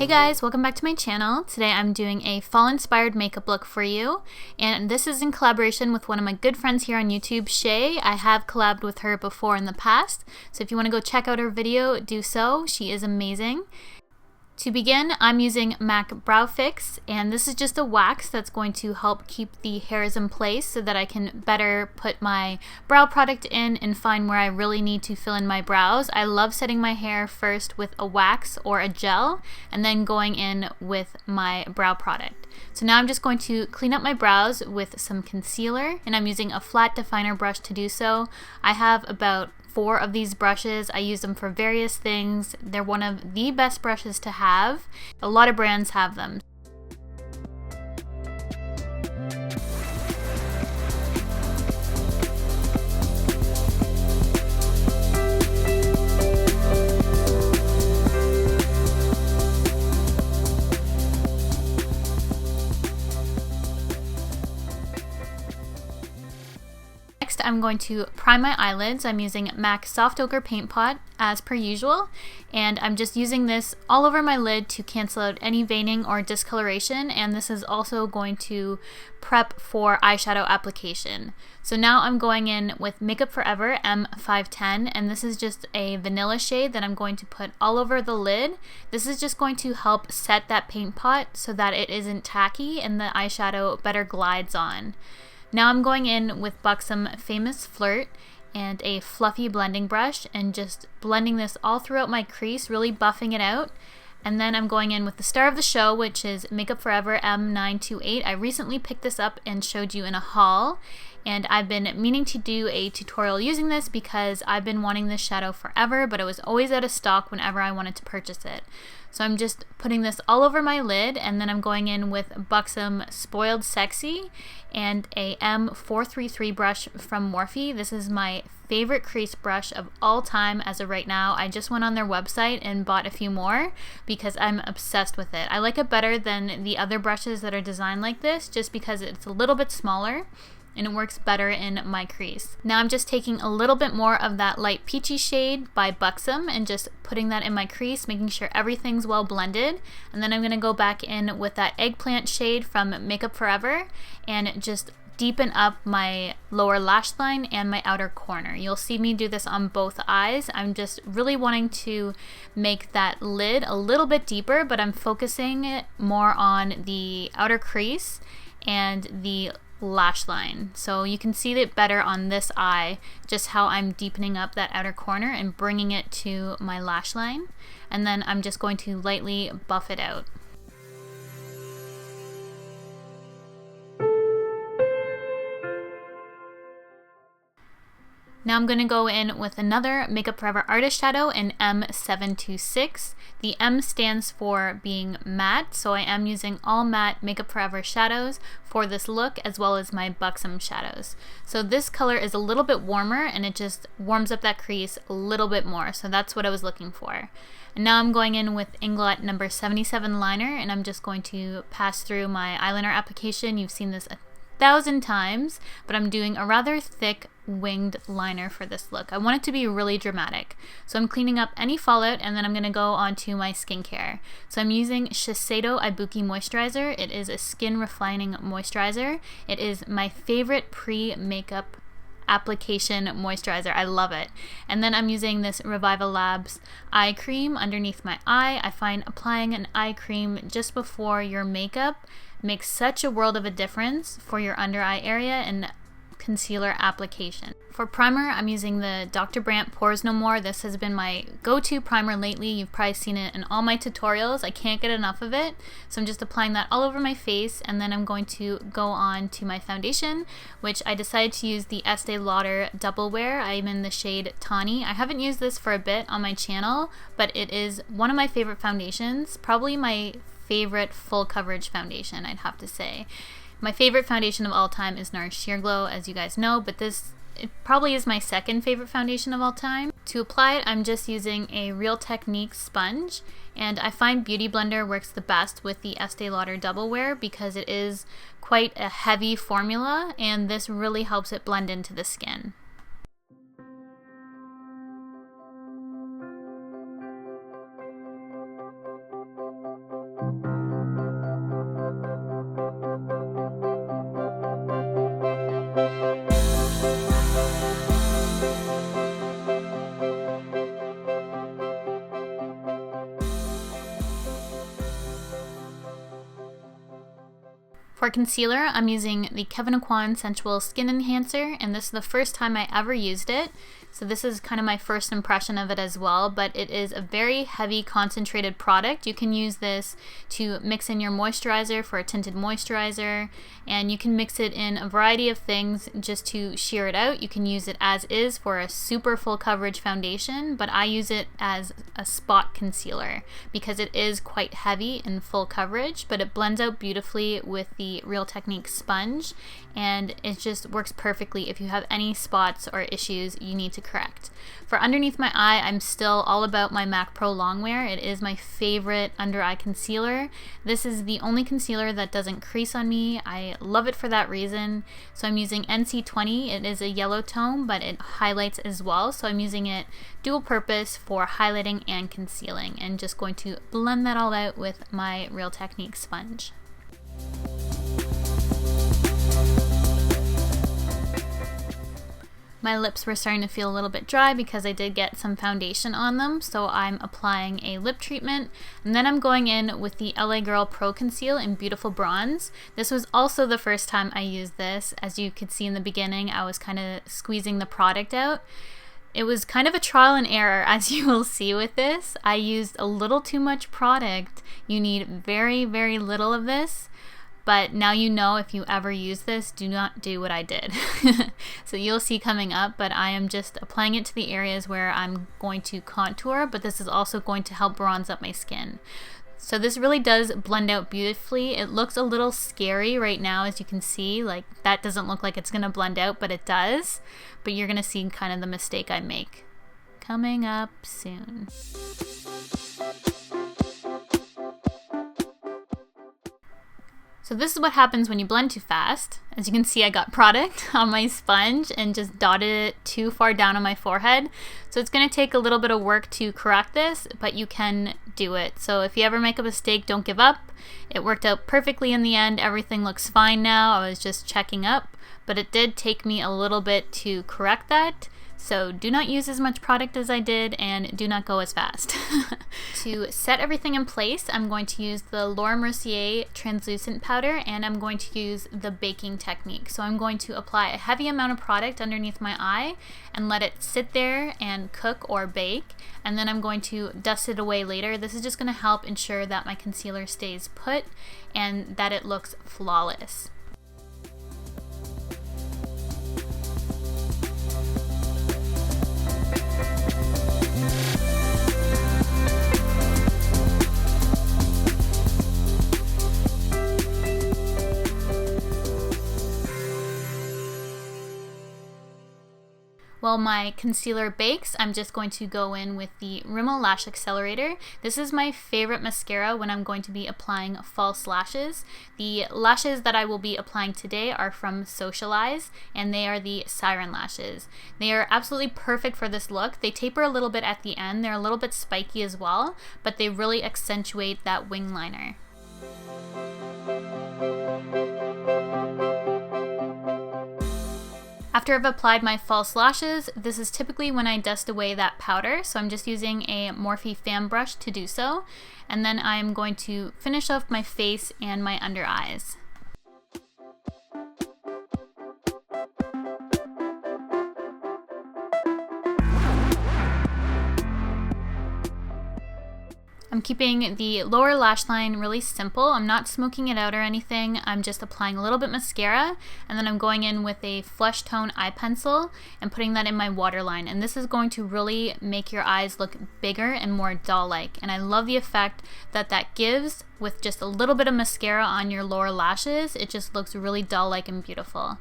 Hey guys, welcome back to my channel. Today I'm doing a fall inspired makeup look for you, and this is in collaboration with one of my good friends here on YouTube, Shay. I have collabed with her before in the past, so if you want to go check out her video, do so. She is amazing. To begin, I'm using MAC Brow Fix, and this is just a wax that's going to help keep the hairs in place so that I can better put my brow product in and find where I really need to fill in my brows. I love setting my hair first with a wax or a gel and then going in with my brow product. So now I'm just going to clean up my brows with some concealer, and I'm using a flat definer brush to do so. I have about 4 of these brushes. I use them for various things. They're one of the best brushes to have. A lot of brands have them. I'm going to prime my eyelids. I'm using MAC Soft Ochre Paint Pot as per usual, and I'm just using this all over my lid to cancel out any veining or discoloration, and this is also going to prep for eyeshadow application. So now I'm going in with Makeup Forever M510, and this is just a vanilla shade that I'm going to put all over the lid. This is just going to help set that paint pot so that it isn't tacky and the eyeshadow better glides on. Now I'm going in with Buxom Famous Flirt and a fluffy blending brush and just blending this all throughout my crease, really buffing it out. And then I'm going in with the star of the show, which is Makeup Forever M928. I recently picked this up and showed you in a haul, and I've been meaning to do a tutorial using this because I've been wanting this shadow forever, but it was always out of stock whenever I wanted to purchase it. So I'm just putting this all over my lid, and then I'm going in with Buxom Spoiled Sexy and a M433 brush from Morphe. This is my favorite crease brush of all time as of right now. I just went on their website and bought a few more because I'm obsessed with it. I like it better than the other brushes that are designed like this just because it's a little bit smaller and it works better in my crease. Now I'm just taking a little bit more of that light peachy shade by Buxom and just putting that in my crease, making sure everything's well blended. And then I'm going to go back in with that eggplant shade from Makeup Forever and just deepen up my lower lash line and my outer corner. You'll see me do this on both eyes. I'm just really wanting to make that lid a little bit deeper, but I'm focusing it more on the outer crease and the lash line. So you can see it better on this eye, just how I'm deepening up that outer corner and bringing it to my lash line. And then I'm just going to lightly buff it out. Now I'm going to go in with another Makeup Forever Artist Shadow in M726. The M stands for being matte, so I am using all matte Makeup Forever shadows for this look, as well as my Buxom shadows. So this color is a little bit warmer and it just warms up that crease a little bit more, so that's what I was looking for. And now I'm going in with Inglot number 77 liner, and I'm just going to pass through my eyeliner application. You've seen this 1,000 times, but I'm doing a rather thick winged liner for this look. I want it to be really dramatic. So I'm cleaning up any fallout, and then I'm going to go on to my skincare. So I'm using Shiseido Ibuki Moisturizer. It is a skin refining moisturizer. It is my favorite pre-makeup application moisturizer. I love it. And then I'm using this Reviva Labs eye cream underneath my eye. I find applying an eye cream just before your makeup makes such a world of a difference for your under eye area and concealer application. For primer, I'm using the Dr. Brandt Pores No More. This has been my go-to primer lately. You've probably seen it in all my tutorials. I can't get enough of it. So I'm just applying that all over my face, and then I'm going to go on to my foundation, which I decided to use the Estee Lauder Double Wear. I'm in the shade Tawny. I haven't used this for a bit on my channel, but it is one of my favorite foundations, probably my favorite full coverage foundation, I'd have to say. My favorite foundation of all time is NARS Sheer Glow, as you guys know, but it probably is my second favorite foundation of all time. To apply it, I'm just using a Real Techniques sponge, and I find Beauty Blender works the best with the Estee Lauder Double Wear because it is quite a heavy formula, and this really helps it blend into the skin. For concealer, I'm using the Kevyn Aucoin Sensual Skin Enhancer, and this is the first time I ever used it. So this is kind of my first impression of it as well, but it is a very heavy concentrated product. You can use this to mix in your moisturizer for a tinted moisturizer, and you can mix it in a variety of things just to sheer it out. You can use it as is for a super full coverage foundation, but I use it as a spot concealer because it is quite heavy and full coverage, but it blends out beautifully with the Real Technique sponge, and it just works perfectly if you have any spots or issues you need to correct. For underneath my eye, I'm still all about my MAC Pro Longwear. It is my favorite under eye concealer. This is the only concealer that doesn't crease on me. I love it for that reason. So I'm using NC20. It is a yellow tone, but it highlights as well. So I'm using it dual purpose for highlighting and concealing, and just going to blend that all out with my Real Technique sponge. My lips were starting to feel a little bit dry because I did get some foundation on them, so I'm applying a lip treatment, and then I'm going in with the LA Girl Pro Conceal in Beautiful Bronze. This was also the first time I used this. As you could see in the beginning, I was kind of squeezing the product out. It was kind of a trial and error, as you will see with this. I used a little too much product. You need very, very little of this. But now you know, if you ever use this, do not do what I did. So you'll see coming up, but I am just applying it to the areas where I'm going to contour, but this is also going to help bronze up my skin. So this really does blend out beautifully. It looks a little scary right now, as you can see. Like, that doesn't look like it's going to blend out, but it does. But you're going to see kind of the mistake I make coming up soon. So this is what happens when you blend too fast. As you can see, I got product on my sponge and just dotted it too far down on my forehead. So it's going to take a little bit of work to correct this, but you can do it. So if you ever make a mistake, don't give up. It worked out perfectly in the end. Everything looks fine now. I was just checking up, but it did take me a little bit to correct that. So do not use as much product as I did, and do not go as fast. To set everything in place, I'm going to use the Laura Mercier translucent powder, and I'm going to use the baking technique. So I'm going to apply a heavy amount of product underneath my eye and let it sit there and cook or bake, and then I'm going to dust it away later. This is just going to help ensure that my concealer stays put and that it looks flawless. While my concealer bakes, I'm just going to go in with the Rimmel Lash Accelerator. This is my favorite mascara when I'm going to be applying false lashes. The lashes that I will be applying today are from Socialize, and they are the Siren lashes. They are absolutely perfect for this look. They taper a little bit at the end. They're a little bit spiky as well, but they really accentuate that wing liner. After I've applied my false lashes, this is typically when I dust away that powder, so I'm just using a Morphe fan brush to do so, and then I'm going to finish off my face and my under eyes. I'm keeping the lower lash line really simple. I'm not smoking it out or anything. I'm just applying a little bit mascara, and then I'm going in with a flesh tone eye pencil and putting that in my waterline. And this is going to really make your eyes look bigger and more doll-like. And I love the effect that that gives with just a little bit of mascara on your lower lashes. It just looks really doll-like and beautiful.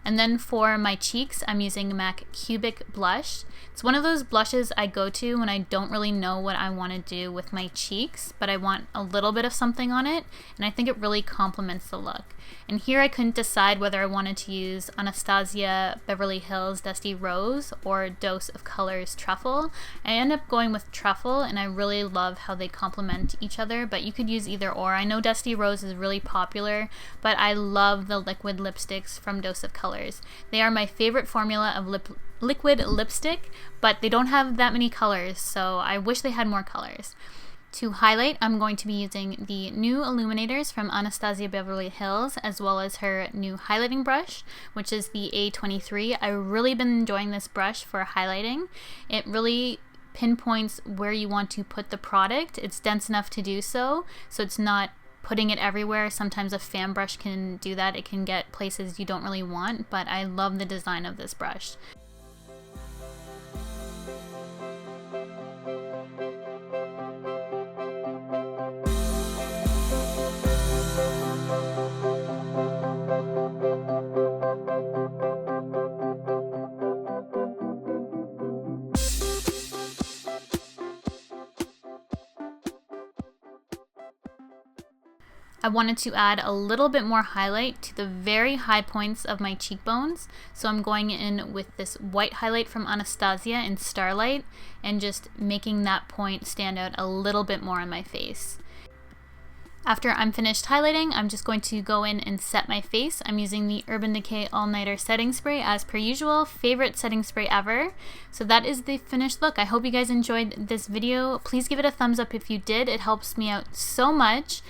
And then for my cheeks, I'm using MAC Cubic Blush. It's one of those blushes I go to when I don't really know what I want to do with my cheeks, but I want a little bit of something on it, and I think it really complements the look. And here I couldn't decide whether I wanted to use Anastasia Beverly Hills Dusty Rose or Dose of Colors Truffle. I ended up going with Truffle, and I really love how they complement each other, but you could use either or. I know Dusty Rose is really popular, but I love the liquid lipsticks from Dose of Colors. They are my favorite formula of liquid lipstick, but they don't have that many colors, so I wish they had more colors. To highlight, I'm going to be using the new illuminators from Anastasia Beverly Hills, as well as her new highlighting brush, which is the A23. I've really been enjoying this brush for highlighting. It really pinpoints where you want to put the product. It's dense enough to do so, so it's not putting it everywhere. Sometimes a fan brush can do that. It can get places you don't really want, but I love the design of this brush. I wanted to add a little bit more highlight to the very high points of my cheekbones, so I'm going in with this white highlight from Anastasia in Starlight and just making that point stand out a little bit more on my face. After I'm finished highlighting, I'm just going to go in and set my face. I'm using the Urban Decay All Nighter setting spray as per usual. Favorite setting spray ever. So that is the finished look. I hope you guys enjoyed this video. Please give it a thumbs up if you did. It helps me out so much.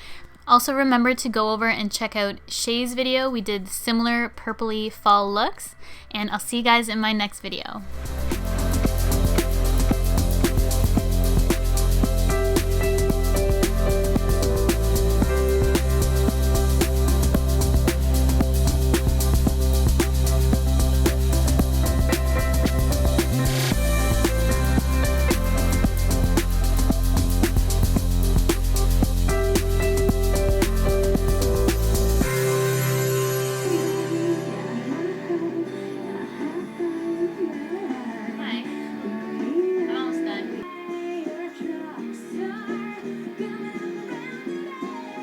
Also remember to go over and check out Shay's video. We did similar purpley fall looks, and I'll see you guys in my next video.